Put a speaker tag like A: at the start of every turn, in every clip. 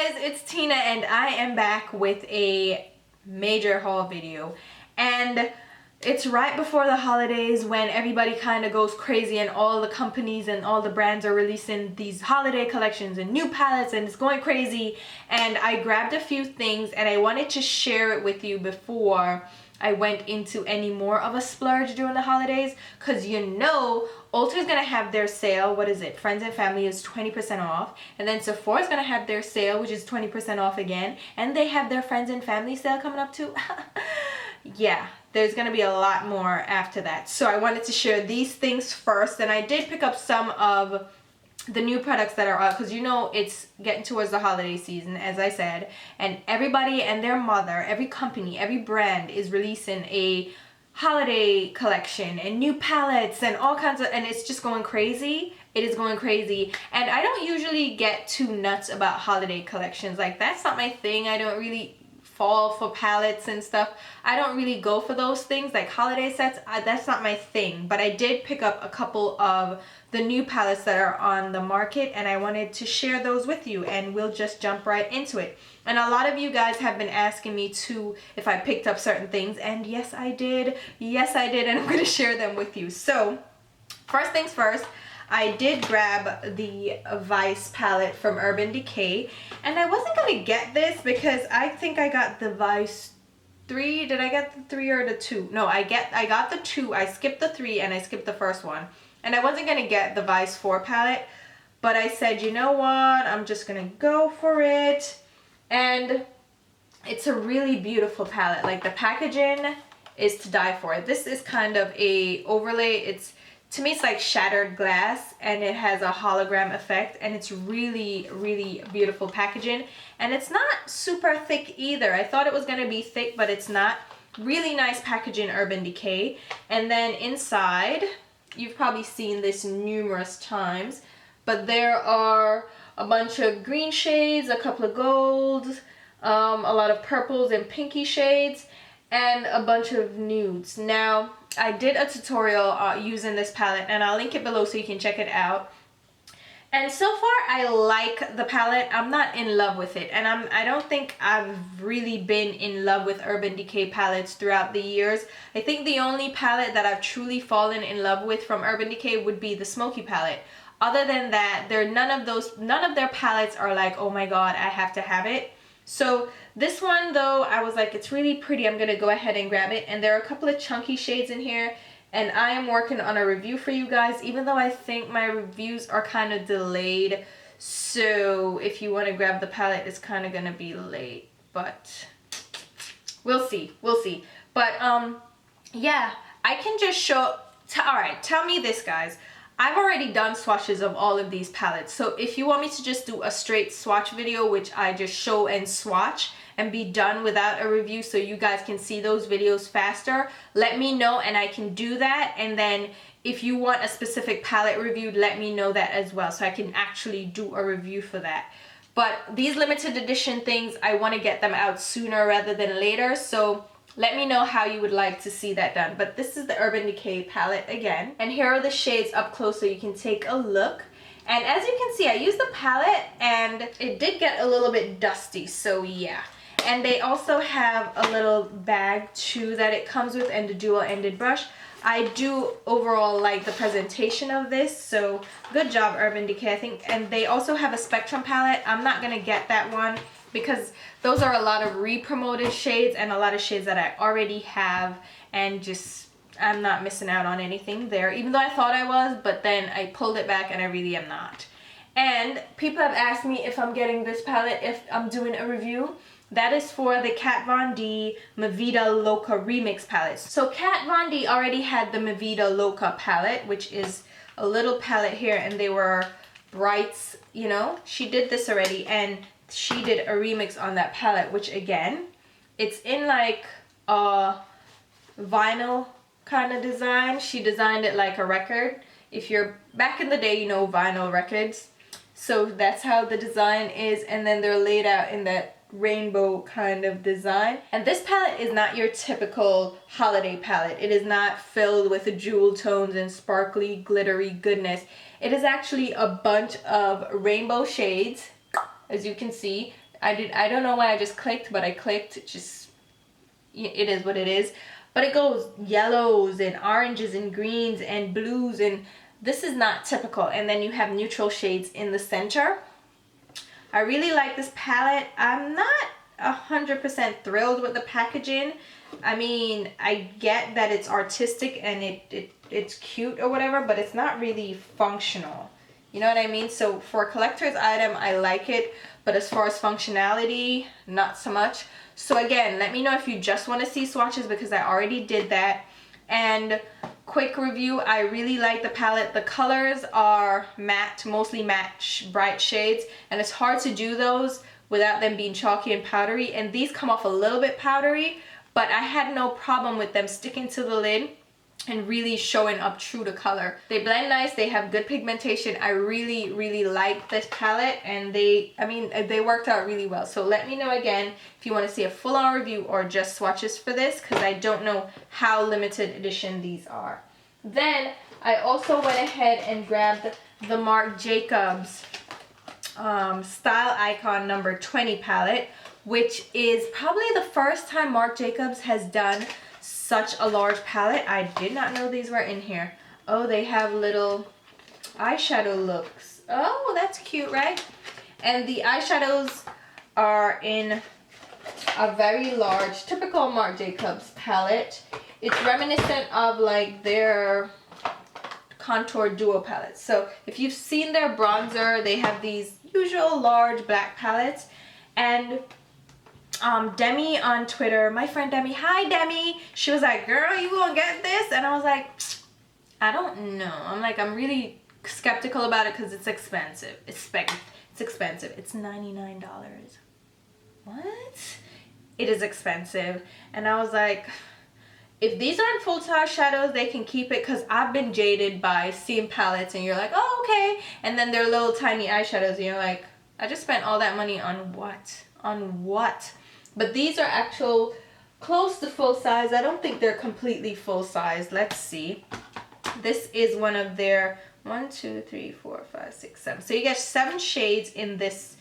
A: guys, it's Tina and I am back with a major haul video. And it's right before the holidays when everybody kind of goes crazy and all the companies and all the brands are releasing these holiday collections and new palettes and it's going crazy. And I grabbed a few things and I wanted to share it with you before I went into any more of a splurge during the holidays, because you know Ulta's gonna have their sale. What is it? Friends and Family is 20% off, and then Sephora's gonna have their sale, which is 20% off again, and they have their Friends and Family sale coming up too. Yeah, there's gonna be a lot more after that. So I wanted to share these things first, and I did pick up some of the new products that are out, because you know it's getting towards the holiday season, as I said, and everybody and their mother, every company, every brand is releasing a holiday collection and new palettes and all kinds of, and it's just going crazy. It is going crazy. And I don't usually get too nuts about holiday collections. Like, that's not my thing. I don't really fall for palettes and stuff. I don't really go for those things like holiday sets. That's not my thing. But I did pick up a couple of the new palettes that are on the market, and I wanted to share those with you, and we'll just jump right into it. And a lot of you guys have been asking me too if I picked up certain things, and yes I did. Yes I did, and I'm going to share them with you. So first things first, I did grab the Vice palette from Urban Decay, and I wasn't going to get this because I think I got the Vice 3. Did I get the 3 or the 2? No, I got the 2. I skipped the 3 and I skipped the first one. And I wasn't going to get the Vice 4 palette, but I said, you know what, I'm just going to go for it. And it's a really beautiful palette. Like, the packaging is to die for. This is kind of a overlay. To me, it's like shattered glass, and it has a hologram effect, and it's really, really beautiful packaging. And it's not super thick either. I thought it was going to be thick, but it's not. Really nice packaging, Urban Decay. And then inside, you've probably seen this numerous times, but there are a bunch of green shades, a couple of golds, a lot of purples and pinky shades, and a bunch of nudes. Now, I did a tutorial using this palette, and I'll link it below so you can check it out. And so far, I like the palette. I'm not in love with it, and I don't think I've really been in love with Urban Decay palettes throughout the years. I think the only palette that I've truly fallen in love with from Urban Decay would be the Smoky palette. Other than that, none of their palettes are like, oh my god, I have to have it. So this one though, I was like, it's really pretty. I'm gonna go ahead and grab it. And there are a couple of chunky shades in here. And I am working on a review for you guys, even though I think my reviews are kind of delayed. So if you want to grab the palette, it's kind of going to be late. But we'll see. We'll see. But yeah, I can just show... Alright, tell me this, guys. I've already done swatches of all of these palettes. So if you want me to just do a straight swatch video, which I just show and swatch, and be done without a review so you guys can see those videos faster, let me know and I can do that. And then if you want a specific palette reviewed, let me know that as well so I can actually do a review for that. But these limited edition things, I want to get them out sooner rather than later, so let me know how you would like to see that done. But this is the Urban Decay palette again, and here are the shades up close so you can take a look. And as you can see, I used the palette and it did get a little bit dusty, so yeah. And they also have a little bag too that it comes with, and the dual-ended brush. I do overall like the presentation of this, so good job Urban Decay, I think. And they also have a Spectrum palette. I'm not gonna get that one because those are a lot of re-promoted shades and a lot of shades that I already have, and just I'm not missing out on anything there, even though I thought I was, but then I pulled it back and I really am not. And people have asked me if I'm getting this palette if I'm doing a review. That is for the Kat Von D Mi Vida Loca Remix palette. So Kat Von D already had the Mi Vida Loca palette, which is a little palette here, and they were brights, you know. She did this already, and she did a remix on that palette, which again, it's in like a vinyl kind of design. She designed it like a record. If you're back in the day, you know vinyl records. So that's how the design is, and then they're laid out in that rainbow kind of design. And this palette is not your typical holiday palette. It is not filled with jewel tones and sparkly glittery goodness. It is actually a bunch of rainbow shades, as you can see. I don't know why I just clicked, but I clicked. It is what it is. But it goes yellows and oranges and greens and blues, and this is not typical. And then you have neutral shades in the center. I really like this palette. I'm not 100% thrilled with the packaging. I mean, I get that it's artistic and it's cute or whatever, but it's not really functional. You know what I mean? So for a collector's item, I like it, but as far as functionality, not so much. So again, let me know if you just want to see swatches, because I already did that. And quick review, I really like the palette. The colors are matte, mostly matte bright shades, and it's hard to do those without them being chalky and powdery. And these come off a little bit powdery, but I had no problem with them sticking to the lid and really showing up true to color. They blend nice, they have good pigmentation. I really like this palette, and they worked out really well. So let me know again if you want to see a full-on review or just swatches for this, because I don't know how limited edition these are. Then I also went ahead and grabbed the Marc Jacobs Style Icon number 20 palette, which is probably the first time Marc Jacobs has done such a large palette. I did not know these were in here. Oh, they have little eyeshadow looks. Oh, that's cute, right? And the eyeshadows are in a very large, typical Marc Jacobs palette. It's reminiscent of like their contour duo palettes. So if you've seen their bronzer, they have these usual large black palettes. And Demi on Twitter, my friend Demi, hi Demi, she was like, girl, you gonna get this? And I was like, I don't know. I'm really skeptical about it because it's expensive. It's expensive. It's $99. What? It is expensive. And I was like, if these aren't full-size shadows, they can keep it, because I've been jaded by seeing palettes and you're like, oh, okay. And then they're little tiny eyeshadows and you're like, I just spent all that money on what? On what? But these are actual close to full size. I don't think they're completely full size. Let's see. This is one of their 1, 2, 3, 4, 5, 6, 7. So you get 7 shades in this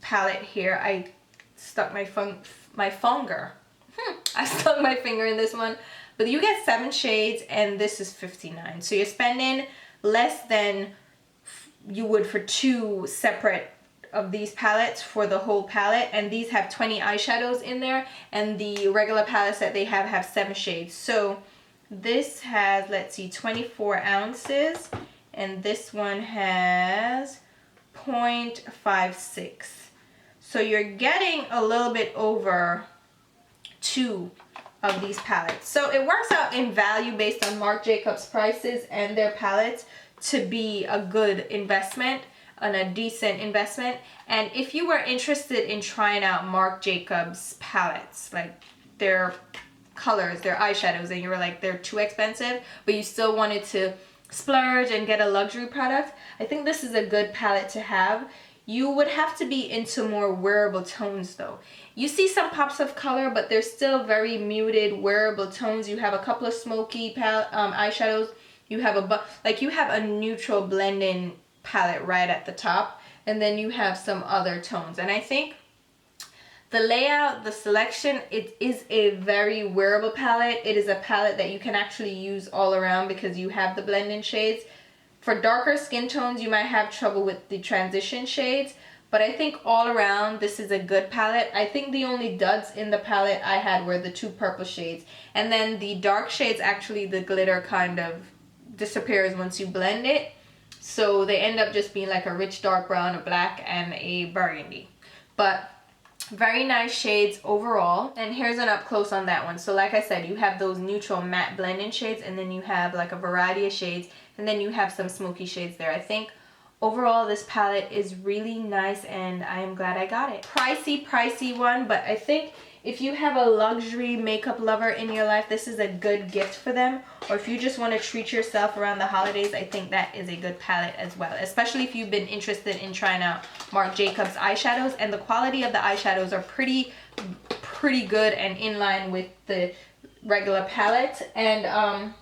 A: palette here. I stuck my finger. I stuck my finger in this one. But you get 7 shades, and this is $59. So you're spending less than you would for 2 separate of these palettes for the whole palette. And these have 20 eyeshadows in there, and the regular palettes that they have 7 shades. So this has, let's see, 24 ounces, and this one has 0.56. So you're getting a little bit over 2 of these palettes. So it works out in value based on Marc Jacobs prices and their palettes to be a good investment and a decent investment. And if you were interested in trying out Marc Jacobs palettes, like their colors, their eyeshadows, and you were like, they're too expensive, but you still wanted to splurge and get a luxury product, I think this is a good palette to have. You would have to be into more wearable tones though. You see some pops of color, but they're still very muted wearable tones. You have a couple of smoky eyeshadows. You have a neutral blending palette right at the top, and then you have some other tones. And I think the layout, the selection, it is a very wearable palette. It is a palette that you can actually use all around because you have the blending shades. For darker skin tones, you might have trouble with the transition shades, but I think all around this is a good palette. I think the only duds in the palette I had were the 2 purple shades, and then the dark shades, actually the glitter kind of disappears once you blend it, so they end up just being like a rich dark brown, a black, and a burgundy. But very nice shades overall. And here's an up close on that one. So like I said, you have those neutral matte blending shades, and then you have like a variety of shades, and then you have some smoky shades there. I think overall this palette is really nice, and I am glad I got it. Pricey one, but I think if you have a luxury makeup lover in your life, this is a good gift for them. Or if you just want to treat yourself around the holidays, I think that is a good palette as well. Especially if you've been interested in trying out Marc Jacobs eyeshadows. And the quality of the eyeshadows are pretty good and in line with the regular palette. And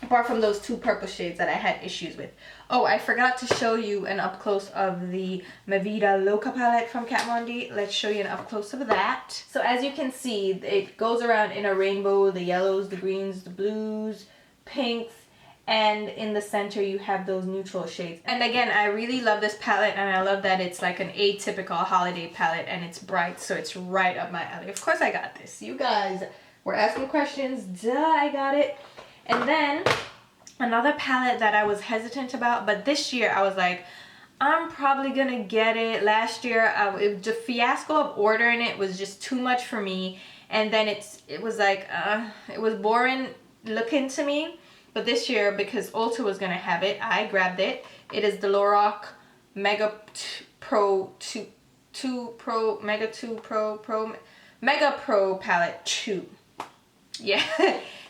A: apart from those two purple shades that I had issues with. Oh, I forgot to show you an up close of the Mi Vida Loca palette from Kat Von D. Let's show you an up close of that. So as you can see, it goes around in a rainbow, the yellows, the greens, the blues, pinks, and in the center you have those neutral shades. And again, I really love this palette, and I love that it's like an atypical holiday palette and it's bright, so it's right up my alley. Of course I got this. You guys were asking questions. Duh, I got it. And then another palette that I was hesitant about, but this year I was like, I'm probably gonna get it. Last year, the fiasco of ordering it was just too much for me, and then it was like, it was boring looking to me. But this year, because Ulta was gonna have it, I grabbed it. It is the Lorac Mega Pro palette 2. Yeah.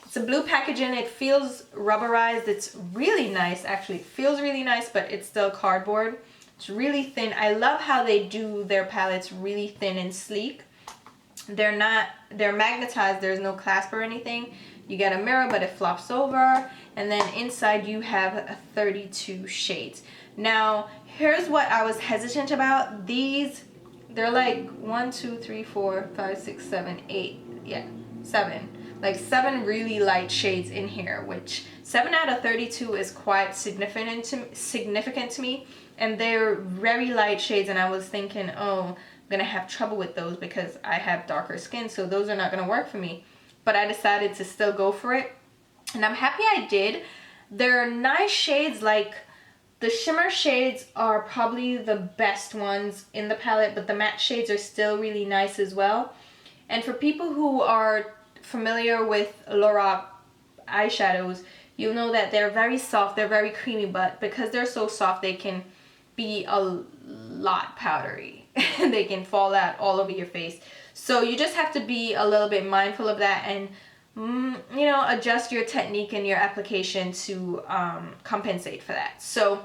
A: It's a blue packaging. It feels rubberized. It's really nice, actually. It feels really nice, but it's still cardboard. It's really thin. I love how they do their palettes really thin and sleek. They're magnetized. There's no clasp or anything. You get a mirror, but it flops over. And then inside you have 32 shades. Now, here's what I was hesitant about. These, they're like 1, 2, 3, 4, 5, 6, 7, 8. Yeah, 7. Like 7 really light shades in here, which 7 out of 32 is quite significant to me, and they're very light shades, and I was thinking, oh, I'm gonna have trouble with those because I have darker skin, so those are not gonna work for me. But I decided to still go for it, and I'm happy I did. They're nice shades. Like the shimmer shades are probably the best ones in the palette, but the matte shades are still really nice as well. And for people who are familiar with Lorac eyeshadows, you'll know that they're very soft, they're very creamy, but because they're so soft, they can be a lot powdery. They can fall out all over your face. So you just have to be a little bit mindful of that and, you know, adjust your technique and your application to compensate for that. So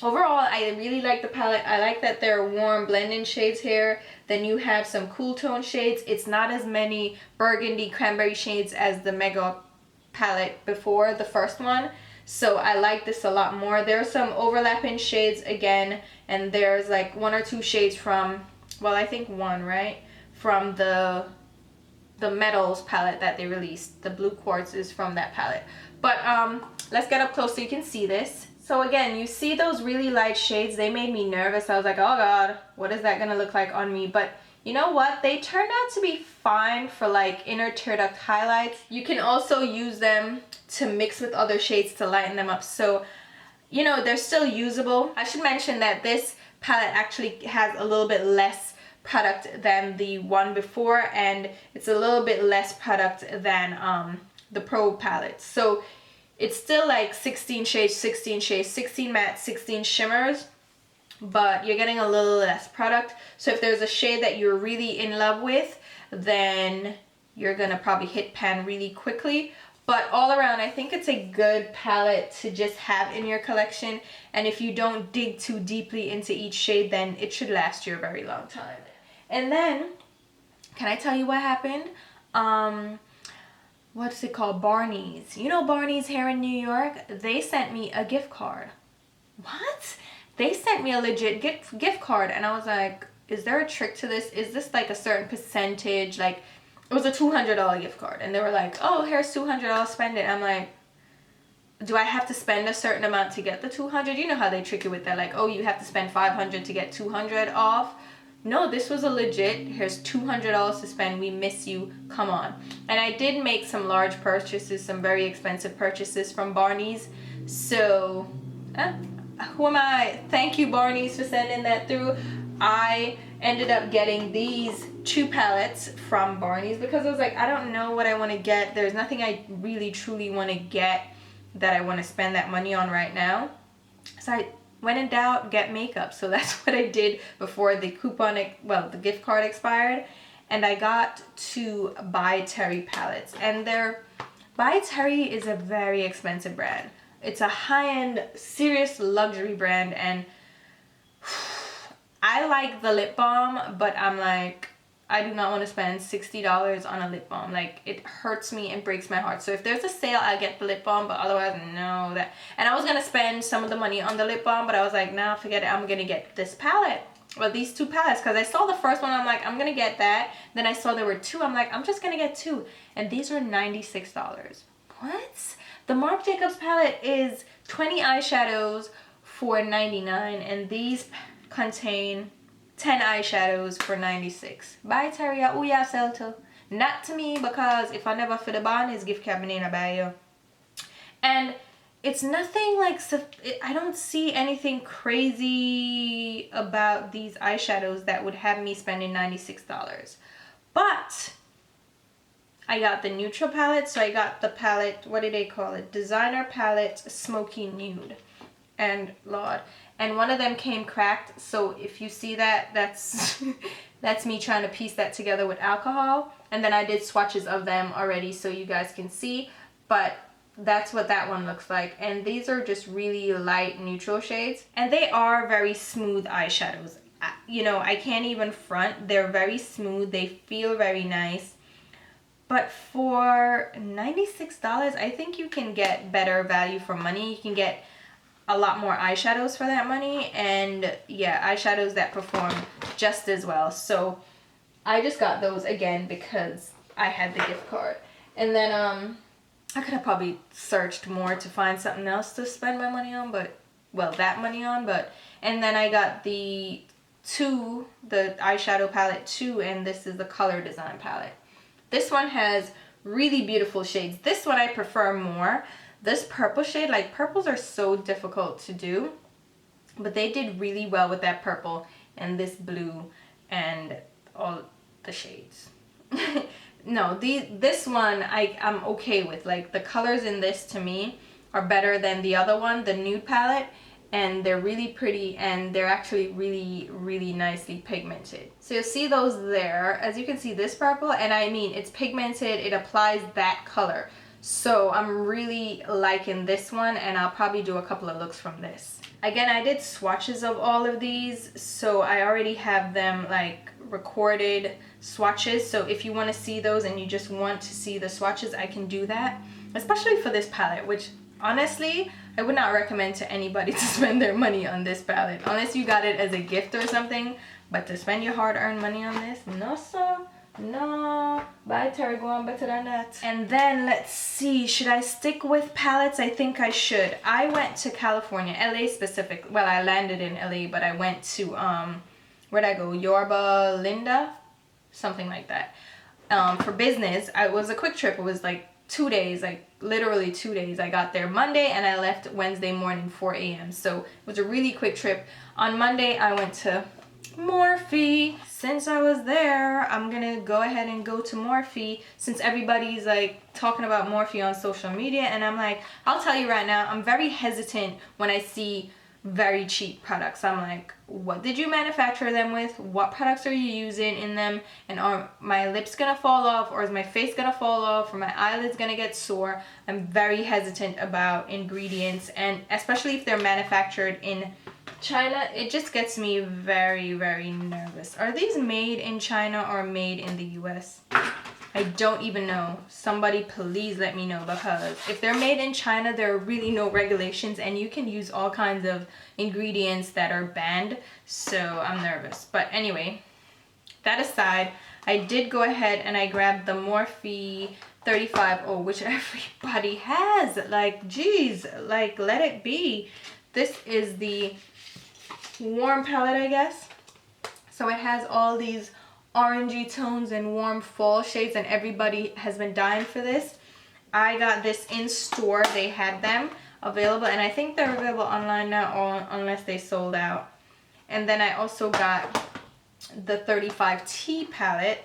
A: overall, I really like the palette. I like that there are warm blending shades here. Then you have some cool tone shades. It's not as many burgundy cranberry shades as the Mega palette before, the first one. So I like this a lot more. There are some overlapping shades again, and there's like 1 or 2 shades from, well, I think 1, right? From the metals palette that they released. The blue quartz is from that palette. But let's get up close so you can see this. So again, you see those really light shades. They made me nervous. I was like, oh God, what is that gonna look like on me? But you know what? They turned out to be fine for like inner tear duct highlights. You can also use them to mix with other shades to lighten them up. So, you know, they're still usable. I should mention that this palette actually has a little bit less product than the one before, and it's a little bit less product than the Pro palette. So it's still like 16 shades, 16 shades, 16 matte, 16 shimmers, but you're getting a little less product. So if there's a shade that you're really in love with, then you're gonna probably hit pan really quickly. But all around, I think it's a good palette to just have in your collection. And if you don't dig too deeply into each shade, then it should last you a very long time. And then, can I tell you what happened? What's it called? Barney's. You know Barney's here in New York? They sent me a gift card. What? They sent me a legit gift card, and I was like, is there a trick to this? Is this like a certain percentage? Like, it was a $200 gift card, and they were like, oh, here's $200, spend it. I'm like, do I have to spend a certain amount to get the 200? You know how they trick you with that, like, oh, you have to spend 500 to get 200 off. No, this was a legit, here's $200 to spend, we miss you, come on. And I did make some large purchases, some very expensive purchases from Barney's. So, who am I? Thank you, Barney's, for sending that through. I ended up getting these 2 palettes from Barney's because I was like, I don't know what I want to get. There's nothing I really truly want to get that I want to spend that money on right now. So when in doubt, get makeup. So that's what I did before the the gift card expired. And I got 2 By Terry palettes. And By Terry is a very expensive brand. It's a high-end, serious luxury brand. And I like the lip balm, but I'm like, I do not want to spend $60 on a lip balm. Like, it hurts me and breaks my heart. So if there's a sale, I'll get the lip balm, but otherwise, no. And I was gonna spend some of the money on the lip balm, but I was like, nah, forget it. I'm gonna get this palette. Well, these two palettes, because I saw the first one, I'm like, I'm gonna get that. Then I saw there were two, I'm like, I'm just gonna get two. And these were $96. What? The Marc Jacobs palette is 20 eyeshadows for $99, and these contain 10 eyeshadows for $96. Bye, Terria. Oh, yeah, sell too. Not to me, because if I never fit a bond, it's gift cabinet by you. And it's nothing like, I don't see anything crazy about these eyeshadows that would have me spending $96. But I got the neutral palette, so I got the palette, what do they call it? Designer palette Smoky Nude. And Lord, and one of them came cracked, so if you see that, that's that's me trying to piece that together with alcohol. And then I did swatches of them already so you guys can see, but that's what that one looks like. And these are just really light neutral shades, and they are very smooth eyeshadows. You know, I can't even front. They're very smooth, they feel very nice. But for $96, I think you can get better value for money. You can get a lot more eyeshadows for that money, and yeah, eyeshadows that perform just as well. So I just got those again because I had the gift card. And then I could have probably searched more to find something else to spend my money on, but well, that money on, but and then I got the eyeshadow palette 2, and this is the color design palette. This one has really beautiful shades. This one I prefer more. This purple shade, like, purples are so difficult to do, but they did really well with that purple and this blue and all the shades. No, this one I'm okay with. Like, the colors in this to me are better than the other one, the nude palette, and they're really pretty, and they're actually really, really nicely pigmented. So you'll see those there. As you can see, this purple, and I mean, it's pigmented, it applies that color. So I'm really liking this one, and I'll probably do a couple of looks from this. Again, I did swatches of all of these, so I already have them like recorded swatches. So if you want to see those and you just want to see the swatches, I can do that. Especially for this palette, which honestly, I would not recommend to anybody to spend their money on this palette. Unless you got it as a gift or something, but to spend your hard-earned money on this, no sir. No, bye Terry, go on better than that. And then let's see, should I stick with palettes? I think I should. I went to California, LA specific. Well, I landed in LA, but I went to where'd I go? Yorba Linda, something like that. For business. It was a quick trip. It was like 2 days, like literally 2 days. I got there Monday and I left Wednesday morning 4 a.m. So it was a really quick trip. On Monday I went to Morphe. Since I was there, I'm gonna go ahead and go to Morphe, since everybody's like talking about Morphe on social media, and I'm like, I'll tell you right now, I'm very hesitant when I see very cheap products. I'm like, what did you manufacture them with? What products are you using in them? And are my lips gonna fall off, or is my face gonna fall off, or my eyelids gonna get sore? I'm very hesitant about ingredients, and especially if they're manufactured in China, it just gets me very, very nervous. Are these made in China or made in the US? I don't even know. Somebody please let me know, because if they're made in China, there are really no regulations, and you can use all kinds of ingredients that are banned, so I'm nervous. But anyway, that aside, I did go ahead and I grabbed the Morphe 35O, which everybody has. Like, geez, like, let it be. This is the warm palette, I guess. So it has all these orangey tones and warm fall shades, and everybody has been dying for this. I got this in store. They had them available, and I think they're available online now, or unless they sold out. And then I also got the 35T palette,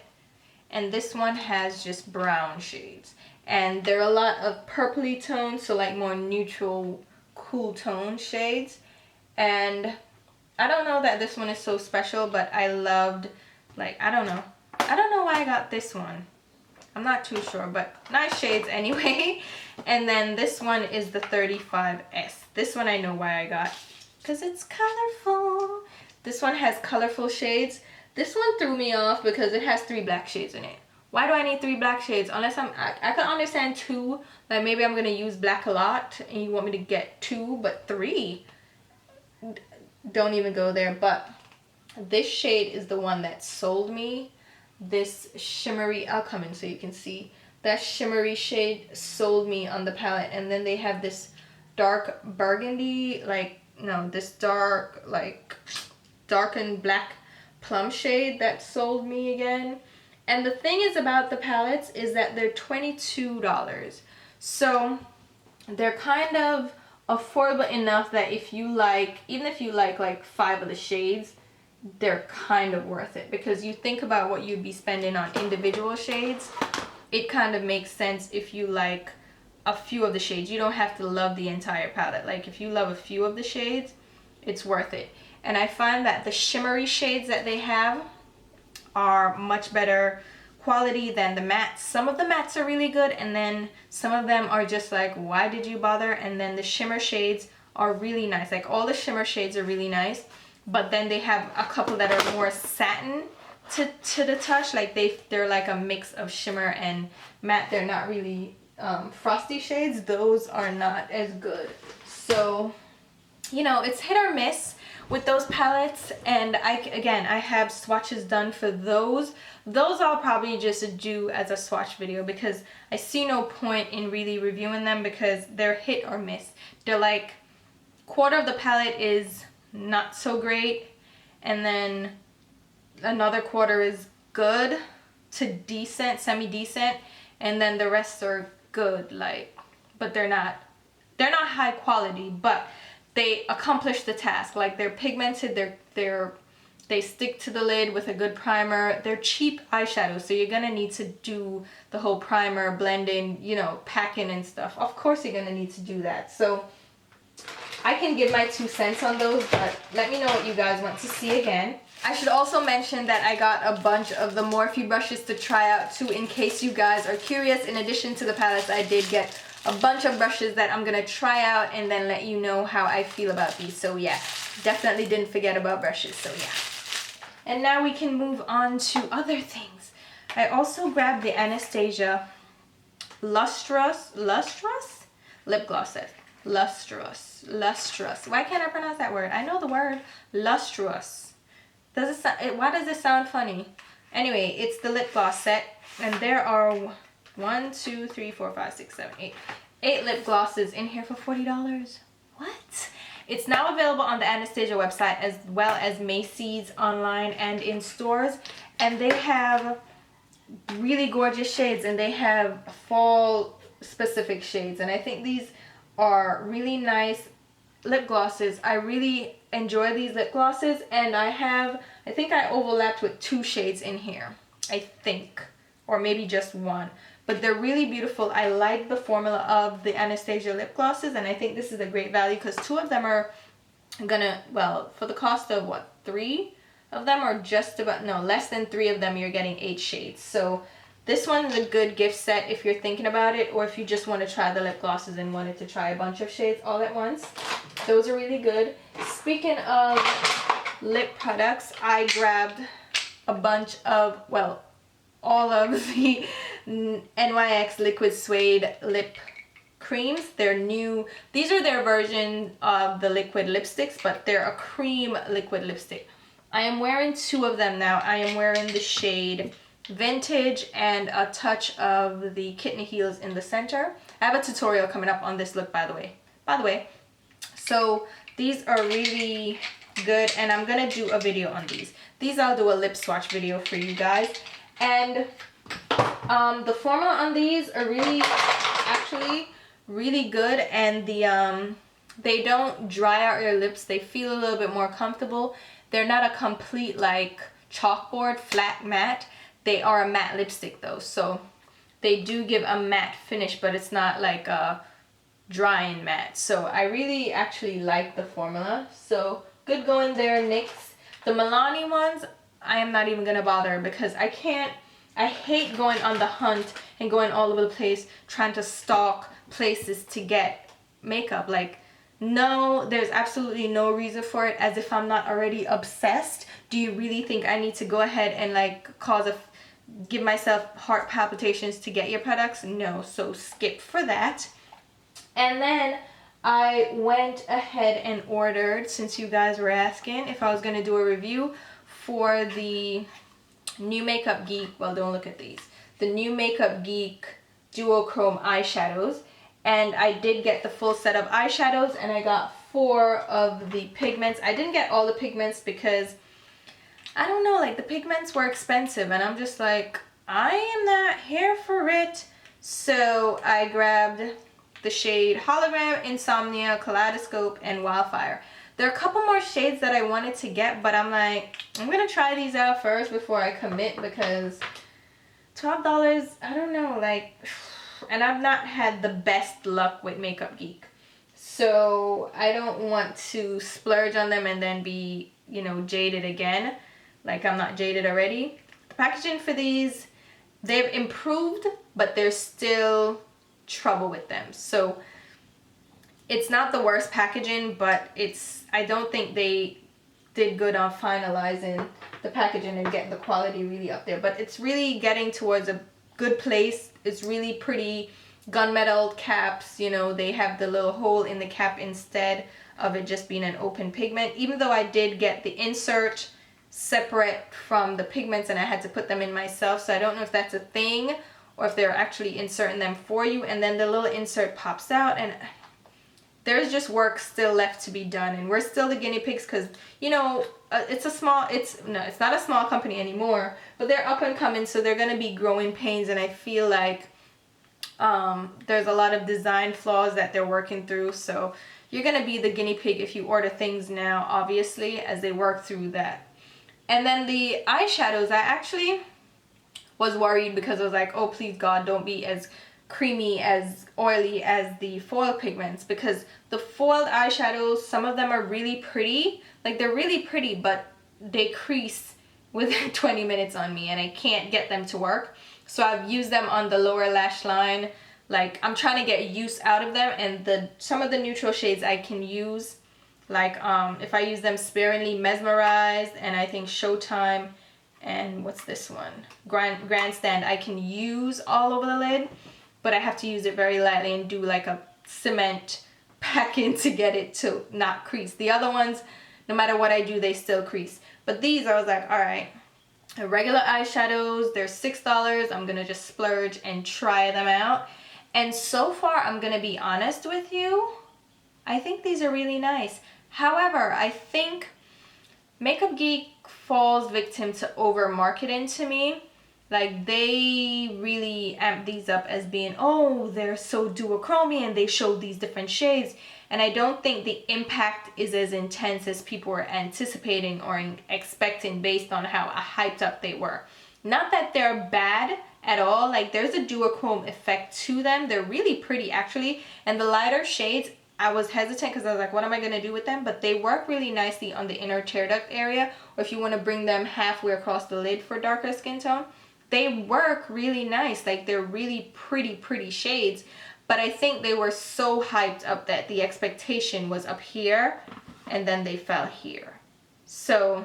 A: and this one has just brown shades, and there are a lot of purpley tones, so like more neutral, cool tone shades. And I don't know that this one is so special, but I loved, like, I don't know why I got this one. I'm not too sure, but nice shades anyway. And then this one is the 35S. This one I know why I got, because it's colorful. This one has colorful shades. This one threw me off because it has 3 black shades in it. Why do I need 3 black shades? Unless I can understand 2, like maybe I'm gonna use black a lot and you want me to get 2, but 3, don't even go there. But this shade is the one that sold me. This shimmery, I'll come in so you can see. That shimmery shade sold me on the palette. And then they have this dark burgundy, like, no, this dark, like, darkened black plum shade that sold me again. And the thing is about the palettes is that they're $22. So they're kind of affordable enough that if you like, even if you like 5 of the shades, they're kind of worth it, because you think about what you'd be spending on individual shades. It kind of makes sense if you like a few of the shades. You don't have to love the entire palette. Like if you love a few of the shades, it's worth it. And I find that the shimmery shades that they have are much better quality than the mattes. Some of the mattes are really good, and then some of them are just like, why did you bother? And then the shimmer shades are really nice. Like all the shimmer shades are really nice, but then they have a couple that are more satin to the touch. Like they're like a mix of shimmer and matte. They're not really frosty shades. Those are not as good. So, you know, it's hit or miss with those palettes. And I have swatches done for those. Those I'll probably just do as a swatch video, because I see no point in really reviewing them because they're hit or miss. They're like, quarter of the palette is not so great, and then another quarter is good to decent, semi-decent, and then the rest are good, like, but they're not high quality, but they accomplish the task. Like they're pigmented, they stick to the lid with a good primer. They're cheap eyeshadows, so you're gonna need to do the whole primer, blending, you know, packing and stuff. Of course you're gonna need to do that. So I can give my 2 cents on those, but let me know what you guys want to see again. I should also mention that I got a bunch of the Morphe brushes to try out too, in case you guys are curious. In addition to the palettes, I did get a bunch of brushes that I'm gonna try out and then let you know how I feel about these. So yeah, definitely didn't forget about brushes, so yeah. And now we can move on to other things. I also grabbed the Anastasia lustrous lip gloss set. Lustrous. Why can't I pronounce that word? I know the word lustrous. Does it sound, why does it sound funny? Anyway, it's the lip gloss set, and there are 1, 2, 3, 4, 5, 6, 7, 8 lip glosses in here for $40. What? It's now available on the Anastasia website as well as Macys online and in stores, and they have really gorgeous shades, and they have fall specific shades, and I think these are really nice lip glosses. I really enjoy these lip glosses, and I think I overlapped with 2 shades in here, I think, or maybe just 1, but they're really beautiful. I like the formula of the Anastasia lip glosses, and I think this is a great value because 2 of them are gonna, well, for the cost of what, 3 of them, or just about, no, less than 3 of them, you're getting 8 shades. So this one is a good gift set if you're thinking about it, or if you just want to try the lip glosses and wanted to try a bunch of shades all at once. Those are really good. Speaking of lip products, I grabbed a bunch of, well, all of the NYX Liquid Suede lip creams. They're new. These are their version of the liquid lipsticks, but they're a cream liquid lipstick. I am wearing 2 of them now. I am wearing the shade Vintage and a touch of the kitten heels in the center. I have a tutorial coming up on this look, by the way. So these are really good, and I'm gonna do a video on these. I'll do a lip swatch video for you guys. And the formula on these are actually really good, and they don't dry out your lips. They feel a little bit more comfortable. They're not a complete like chalkboard flat matte. They are a matte lipstick though, so they do give a matte finish, but it's not like a drying matte. So I really actually like the formula. So good going there, NYX. The Milani ones, I am not even gonna bother because I hate going on the hunt and going all over the place trying to stalk places to get makeup. Like, No, there's absolutely no reason for it, as if I'm not already obsessed. Do you really think I need to go ahead and like give myself heart palpitations to get your products? No, so skip for that. And then I went ahead and ordered, since you guys were asking if I was going to do a review for the new Makeup Geek, well, don't look at these, the new Makeup Geek duochrome eyeshadows. And I did get the full set of eyeshadows, and I got 4 of the pigments. I didn't get all the pigments because, I don't know, like the pigments were expensive, and I'm just like, I am not here for it. So I grabbed the shade Hologram, Insomnia, Kaleidoscope, and Wildfire. There are a couple more shades that I wanted to get, but I'm like, I'm gonna try these out first before I commit, because $12, I don't know, like, and I've not had the best luck with Makeup Geek. So I don't want to splurge on them and then be, you know, jaded again. Like I'm not jaded already. The packaging for these, they've improved, but there's still trouble with them. So it's not the worst packaging, but I don't think they did good on finalizing the packaging and getting the quality really up there. But it's really getting towards a good place. It's really pretty gunmetal caps, you know, they have the little hole in the cap instead of it just being an open pigment. Even though I did get the insert separate from the pigments and I had to put them in myself, so I don't know if that's a thing or if they're actually inserting them for you, and then the little insert pops out, and there's just work still left to be done, and we're still the guinea pigs, because, you know, it's not a small company anymore, but they're up and coming, so they're going to be growing pains, and I feel like there's a lot of design flaws that they're working through, so you're going to be the guinea pig if you order things now, obviously, as they work through that. And then the eyeshadows, I actually was worried because I was like, oh, please God, don't be as creamy, as oily as the foil pigments, because the foiled eyeshadows, some of them are really pretty, like they're really pretty, but they crease within 20 minutes on me and I can't get them to work. So I've used them on the lower lash line, like I'm trying to get use out of them, and some of the neutral shades I can use, like if I use them sparingly, Mesmerized, and I think Showtime, and what's this one, Grandstand, I can use all over the lid, but I have to use it very lightly and do like a cement packing to get it to not crease. The other ones, no matter what I do, they still crease. But these, I was like, all right, regular eyeshadows, they're $6. I'm gonna just splurge and try them out. And so far, I'm gonna be honest with you, I think these are really nice. However, I think Makeup Geek falls victim to over marketing to me. Like they really amp these up as being, oh, they're so duochrome and they showed these different shades, and I don't think the impact is as intense as people were anticipating or expecting based on how hyped up they were. Not that they're bad at all, like there's a duochrome effect to them. They're really pretty actually, and the lighter shades, I was hesitant because I was like, what am I going to do with them? But they work really nicely on the inner tear duct area, or if you want to bring them halfway across the lid for darker skin tone. They work really nice. Like they're really pretty shades. But I think they were so hyped up that the expectation was up here and then they fell here. So,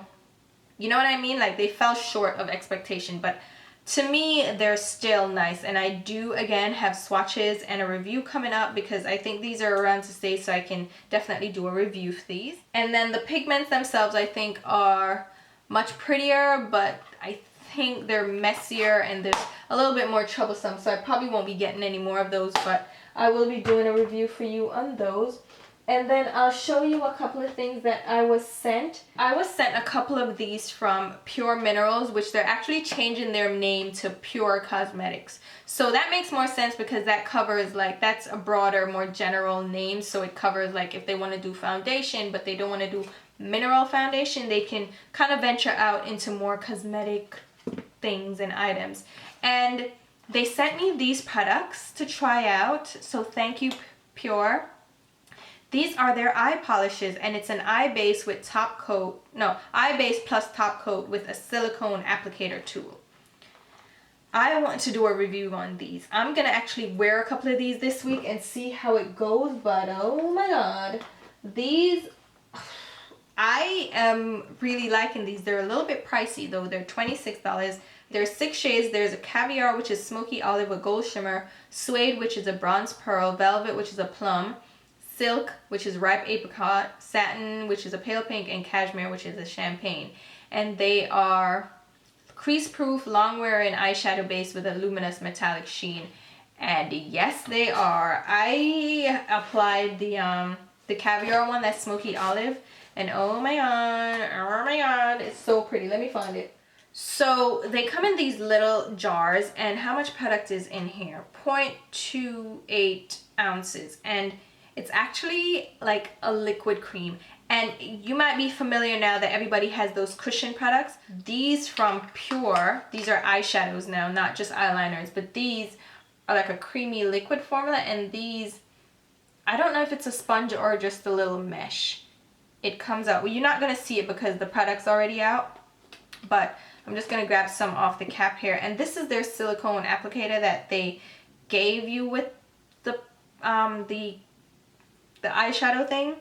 A: you know what I mean? Like they fell short of expectation. But to me, they're still nice, and I do again have swatches and a review coming up because I think these are around to stay, so I can definitely do a review for these. And then the pigments themselves I think are much prettier, but I think they're messier and they're a little bit more troublesome, so I probably won't be getting any more of those, but I will be doing a review for you on those. And then I'll show you a couple of things that I was sent. I was sent a couple of these from Pure Minerals, which they're actually changing their name to PÜR Cosmetics. So that makes more sense because that covers, like, that's a broader, more general name. So it covers, like, if they want to do foundation, but they don't want to do mineral foundation, they can kind of venture out into more cosmetic things and items. And they sent me these products to try out. So thank you, Pure. These are their eye polishes, and it's an eye base with top coat, no, eye base plus top coat with a silicone applicator tool. I want to do a review on these. I'm going to actually wear a couple of these this week and see how it goes, but oh my God, These, I am really liking these. They're a little bit pricey though. They're $26. There's 6 shades. There's a caviar, which is smoky olive with gold shimmer, suede, which is a bronze pearl, velvet, which is a plum, silk, which is ripe apricot, satin, which is a pale pink, and cashmere, which is a champagne. And they are crease proof, long wear, and eyeshadow base with a luminous metallic sheen. And yes, they are. I applied the caviar one, that's smoky olive, and oh my god, it's so pretty. Let me find it. So they come in these little jars, and how much product is in here? 0.28 ounces, and it's actually like a liquid cream. And you might be familiar now that everybody has those cushion products. These from PÜR, these are eyeshadows now, not just eyeliners, but these are like a creamy liquid formula, and these, I don't know if it's a sponge or just a little mesh. It comes out, well, you're not gonna see it because the product's already out, but I'm just gonna grab some off the cap here. And this is their silicone applicator that they gave you with the eyeshadow thing,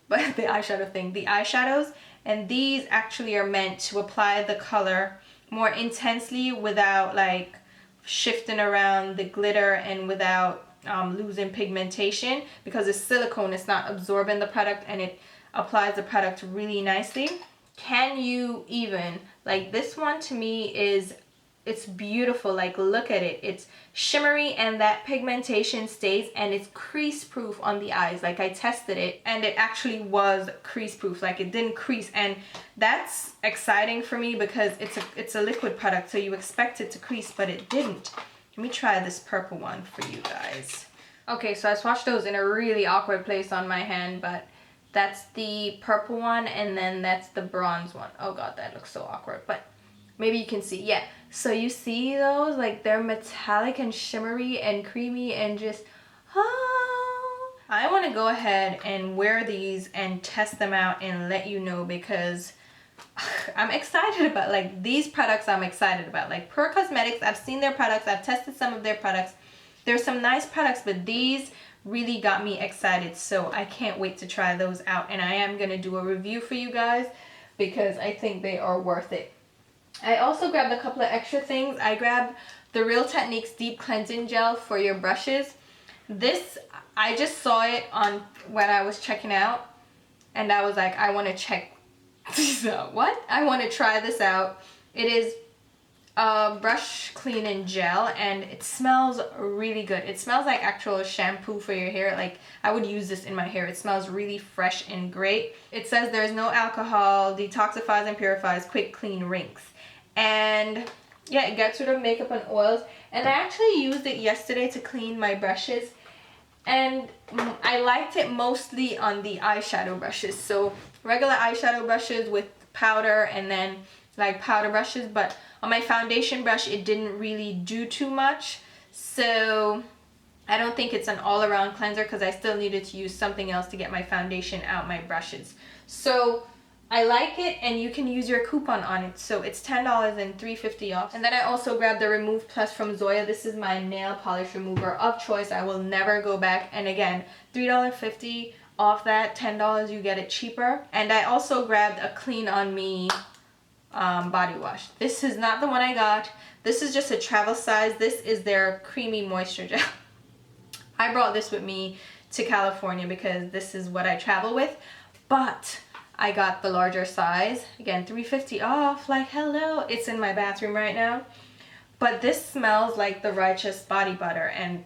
A: but the eyeshadows. And these actually are meant to apply the color more intensely without like shifting around the glitter and without losing pigmentation, because it's silicone, it's not absorbing the product, and it applies the product really nicely. Can you even, like this one to me is, it's beautiful. Like look at it, it's shimmery and that pigmentation stays, and it's crease proof on the eyes. Like I tested it and it actually was crease proof, like it didn't crease, and that's exciting for me because it's a liquid product, so you expect it to crease, but it didn't. Let me try this purple one for you guys. Okay, so I swatched those in a really awkward place on my hand, but that's the purple one, and then that's the bronze one. Oh god, that looks so awkward, but maybe you can see. Yeah, so you see those, like they're metallic and shimmery and creamy and just, oh. I want to go ahead and wear these and test them out and let you know, because I'm excited about like these products. I'm excited about like PÜR Cosmetics. I've seen their products, I've tested some of their products. There's some nice products, but these really got me excited, so I can't wait to try those out, and I am gonna do a review for you guys because I think they are worth it. I also grabbed a couple of extra things. I grabbed the Real Techniques Deep Cleansing Gel for your brushes. This, I just saw it on when I was checking out, and I was like, I want to check this out. What? I want to try this out. It is a brush cleaning gel, and it smells really good. It smells like actual shampoo for your hair. Like I would use this in my hair. It smells really fresh and great. It says there's no alcohol, detoxifies and purifies, quick clean rinse. And yeah, it gets rid of makeup and oils. And I actually used it yesterday to clean my brushes, and I liked it mostly on the eyeshadow brushes. So regular eyeshadow brushes with powder, and then like powder brushes, but on my foundation brush it didn't really do too much. So I don't think it's an all-around cleanser because I still needed to use something else to get my foundation out my brushes. So I like it, and you can use your coupon on it, so it's $10 and $3.50 off. And then I also grabbed the Remove Plus from Zoya. This is my nail polish remover of choice. I will never go back. And again, $3.50 off that, $10 you get it cheaper. And I also grabbed a Clean On Me body wash. This is not the one I got. This is just a travel size. This is their creamy moisture gel. I brought this with me to California because this is what I travel with, but I got the larger size. Again, $3.50 off. Like, hello. It's in my bathroom right now. But this smells like the Righteous body butter, and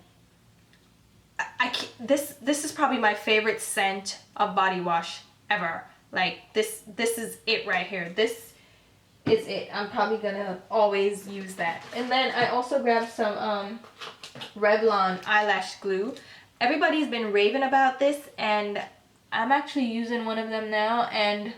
A: this is probably my favorite scent of body wash ever. Like this is it right here. This is it. I'm probably gonna always use that. And then I also grabbed some Revlon eyelash glue. Everybody's been raving about this, and I'm actually using one of them now, and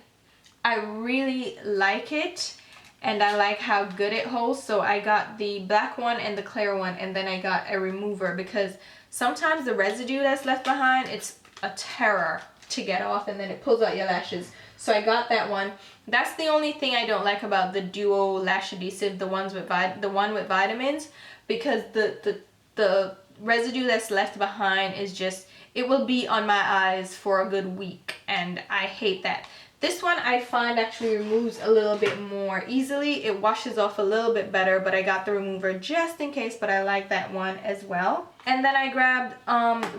A: I really like it, and I like how good it holds. So I got the black one and the clear one, and then I got a remover because sometimes the residue that's left behind, it's a terror to get off, and then it pulls out your lashes. So I got that one. That's the only thing I don't like about the Duo Lash Adhesive, the one with vitamins, because the residue that's left behind is just, it will be on my eyes for a good week, and I hate that. This one I find actually removes a little bit more easily. It washes off a little bit better, but I got the remover just in case, but I like that one as well. And then I grabbed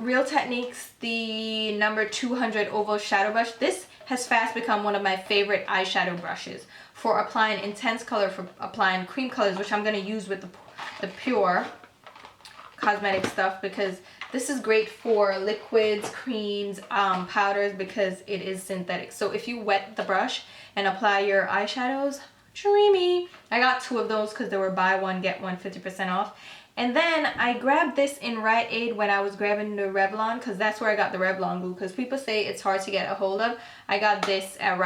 A: Real Techniques, the number 200 Oval Shadow Brush. This has fast become one of my favorite eyeshadow brushes for applying intense color, for applying cream colors, which I'm going to use with the PÜR Cosmetics stuff, because this is great for liquids, creams, powders, because it is synthetic. So if you wet the brush and apply your eyeshadows, dreamy. I got 2 of those because they were buy one get one 50% off. And then I grabbed this in Rite Aid when I was grabbing the Revlon, because that's where I got the Revlon glue, because people say it's hard to get a hold of. I got this at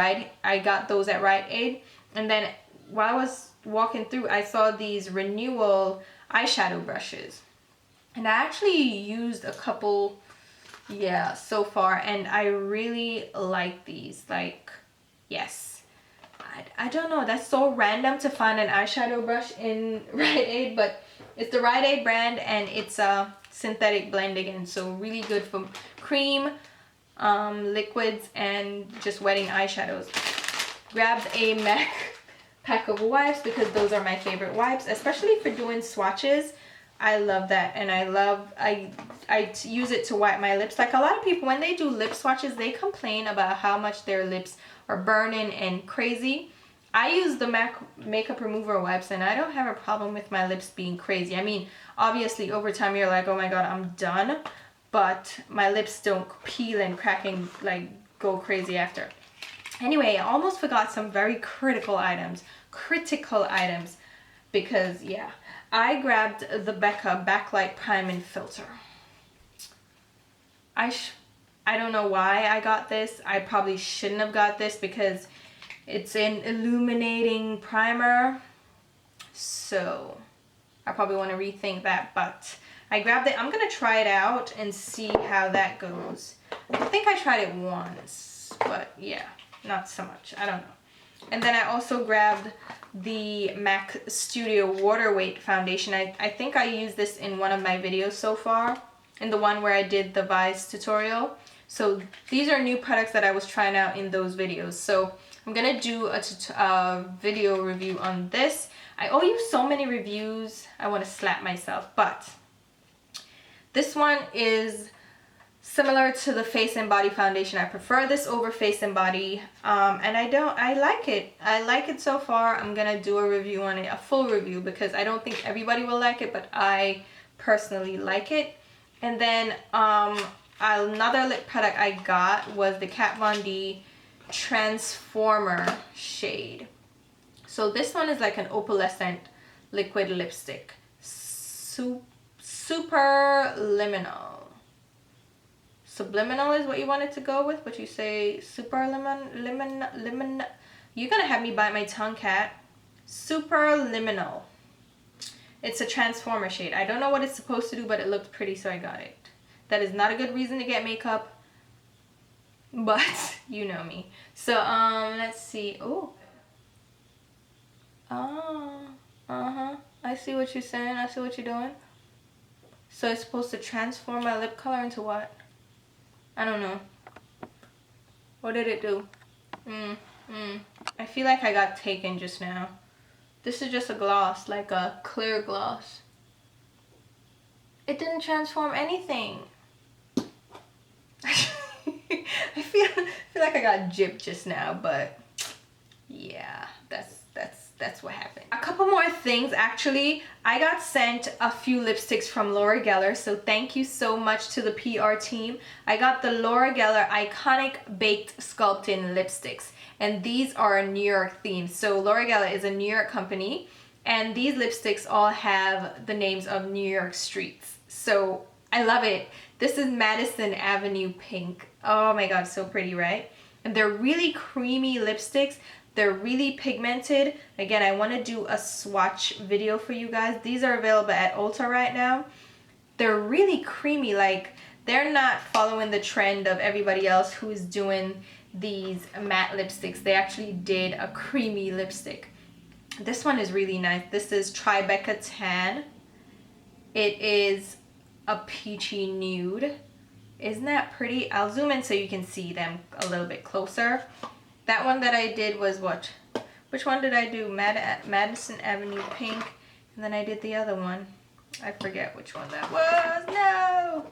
A: I got those at Rite Aid. And then while I was walking through, I saw these Renewal eyeshadow brushes. And I actually used a couple, yeah, so far, and I really like these. Like, yes. I don't know, that's so random to find an eyeshadow brush in Rite Aid, but it's the Rite Aid brand, and it's a synthetic blend again, so really good for cream, liquids, and just wetting eyeshadows. Grabbed a MAC pack of wipes because those are my favorite wipes, especially for doing swatches. I love that, and I use it to wipe my lips. Like, a lot of people, when they do lip swatches, they complain about how much their lips are burning and crazy. I use the MAC makeup remover wipes, and I don't have a problem with my lips being crazy. I mean, obviously over time you're like, oh my god, I'm done, but my lips don't peel and crack and like go crazy after. Anyway, I almost forgot some very critical items, because yeah, I grabbed the Becca Backlight Priming Filter. I don't know why I got this. I probably shouldn't have got this because it's an illuminating primer. So I probably want to rethink that, but I grabbed it. I'm going to try it out and see how that goes. I think I tried it once, but yeah, not so much. I don't know. And then I also grabbed the MAC Studio Water Weight Foundation. I think I used this in one of my videos so far, in the one where I did the Vice tutorial. So these are new products that I was trying out in those videos. So I'm gonna do a video review on this. I owe you so many reviews. I want to slap myself, but this one is similar to the Face and Body foundation. I prefer this over Face and Body, and I like it. I like it so far. I'm gonna do a review on it, a full review, because I don't think everybody will like it, but I personally like it. And then another lip product I got was the Kat Von D Transformer shade. So this one is like an opalescent liquid lipstick. Super liminal. Subliminal is what you wanted to go with, but you say super lemon. You're gonna have me bite my tongue, Kat. Super liminal. It's a transformer shade. I don't know what it's supposed to do, but it looked pretty, so I got it. That is not a good reason to get makeup, but you know me. So let's see. Oh. I see what you're saying. I see what you're doing. So it's supposed to transform my lip color into what? I don't know. What did it do? I feel like I got taken just now. This is just a gloss, like a clear gloss. It didn't transform anything. I feel like I got gypped just now, but yeah, that's what happened. A couple more things actually. I got sent a few lipsticks from Laura Geller, so thank you so much to the PR team. I got the Laura Geller Iconic Baked Sculpting Lipsticks, and these are New York themed. So Laura Geller is a New York company, and these lipsticks all have the names of New York streets. So I love it. This is Madison Avenue Pink. Oh my god, so pretty, right? And they're really creamy lipsticks. They're really pigmented. Again, I want to do a swatch video for you guys. These are available at Ulta right now. They're really creamy. Like, they're not following the trend of everybody else who is doing these matte lipsticks. They actually did a creamy lipstick. This one is really nice. This is Tribeca Tan. It is a peachy nude. Isn't that pretty? I'll zoom in so you can see them a little bit closer. That one that I did was what? Which one did I do? Madison Avenue Pink. And then I did the other one. I forget which one that was. No!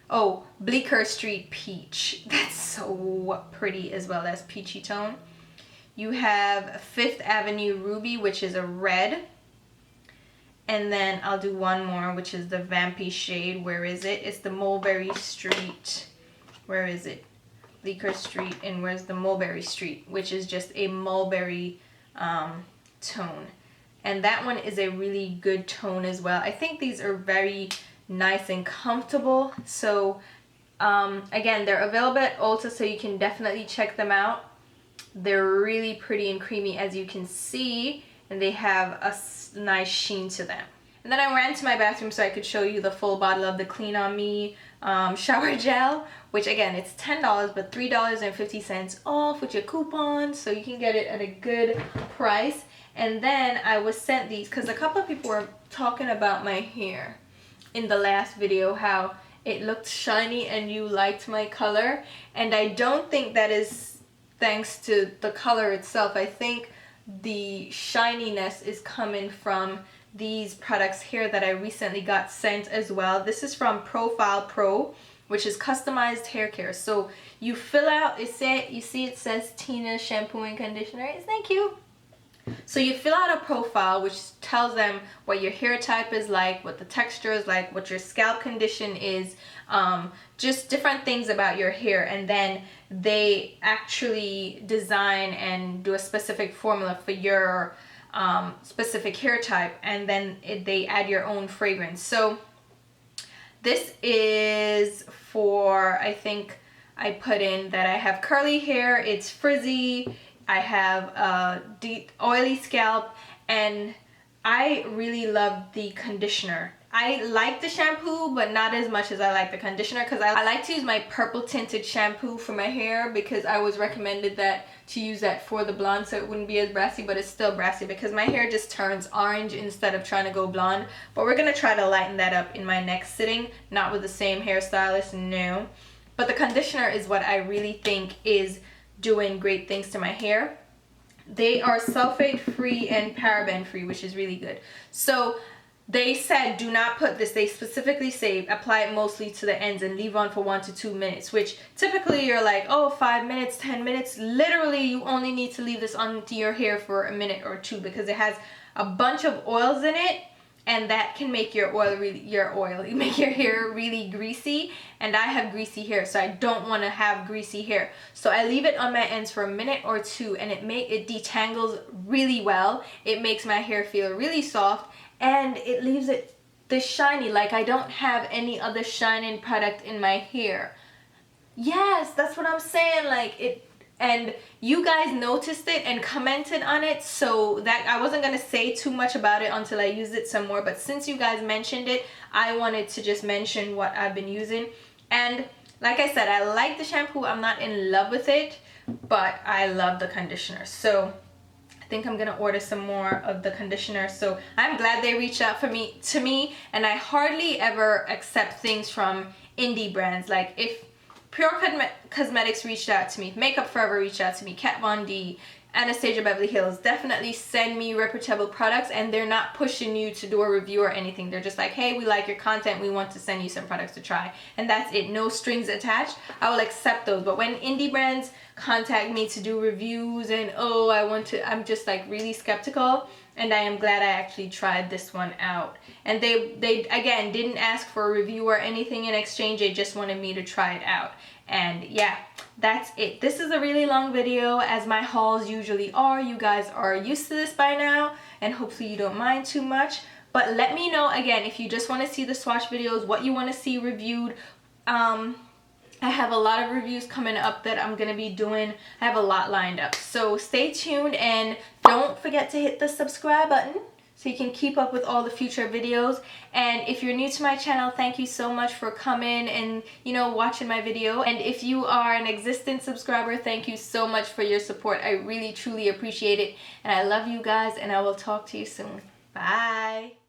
A: Oh, Bleecker Street Peach. That's so pretty as well. That's peachy tone. You have Fifth Avenue Ruby, which is a red. And then I'll do one more, which is the Vampy shade. Where is it? It's the Mulberry Street. Where is it? Bleecker Street. And where's the Mulberry Street? Which is just a mulberry tone. And that one is a really good tone as well. I think these are very nice and comfortable. So again, they're available at Ulta, so you can definitely check them out. They're really pretty and creamy, as you can see, and they have a nice sheen to them. And then I ran to my bathroom so I could show you the full bottle of the Clean On Me shower gel, which again, it's $10 but $3.50 off with your coupon, so you can get it at a good price. And then I was sent these because a couple of people were talking about my hair in the last video, how it looked shiny and you liked my color, and I don't think that is thanks to the color itself. I think the shininess is coming from these products here that I recently got sent as well. This is from Profile Pro, which is customized hair care. So you fill out, you see it says Tina shampoo and conditioner. Isn't that cute? So you fill out a profile which tells them what your hair type is like, what the texture is like, what your scalp condition is, just different things about your hair, and then they actually design and do a specific formula for your specific hair type, and then they add your own fragrance. So this is for, I think I put in that I have curly hair, it's frizzy, I have a deep oily scalp, and I really love the conditioner. I like the shampoo, but not as much as I like the conditioner, because I like to use my purple tinted shampoo for my hair, because I was recommended that to use that for the blonde so it wouldn't be as brassy, but it's still brassy because my hair just turns orange instead of trying to go blonde. But we're going to try to lighten that up in my next sitting, not with the same hairstylist, no. But the conditioner is what I really think is doing great things to my hair. They are sulfate free and paraben free, which is really good. So they said do not put this, they specifically say apply it mostly to the ends and leave on for 1 to 2 minutes, which typically you're like, oh, 5 minutes, 10 minutes. Literally you only need to leave this onto your hair for a minute or two, because it has a bunch of oils in it, and that can make your make your hair really greasy, and I have greasy hair, so I don't want to have greasy hair. So I leave it on my ends for a minute or two, and it detangles really well. It makes my hair feel really soft, and it leaves it this shiny. Like I don't have any other shining product in my hair. Yes, that's what I'm saying. Like it. And you guys noticed it and commented on it, so that I wasn't going to say too much about it until I used it some more, but since you guys mentioned it, I wanted to just mention what I've been using. And like I said, I like the shampoo. I'm not in love with it, but I love the conditioner. So I think I'm going to order some more of the conditioner. So I'm glad they reached out to me, and I hardly ever accept things from indie brands. Like if PÜR Cosmetics reached out to me, Makeup Forever reached out to me, Kat Von D, Anastasia Beverly Hills, definitely send me reputable products, and they're not pushing you to do a review or anything. They're just like, hey, we like your content, we want to send you some products to try, and that's it. No strings attached. I will accept those. But when indie brands contact me to do reviews and oh, I'm just like really skeptical. And I am glad I actually tried this one out. And they again didn't ask for a review or anything in exchange. They just wanted me to try it out. And yeah, that's it. This is a really long video, as my hauls usually are. You guys are used to this by now, and hopefully you don't mind too much. But let me know again if you just want to see the swatch videos, what you want to see reviewed. I have a lot of reviews coming up that I'm going to be doing. I have a lot lined up. So stay tuned, and don't forget to hit the subscribe button so you can keep up with all the future videos. And if you're new to my channel, thank you so much for coming and, you know, watching my video. And if you are an existing subscriber, thank you so much for your support. I really, truly appreciate it. And I love you guys, and I will talk to you soon. Bye.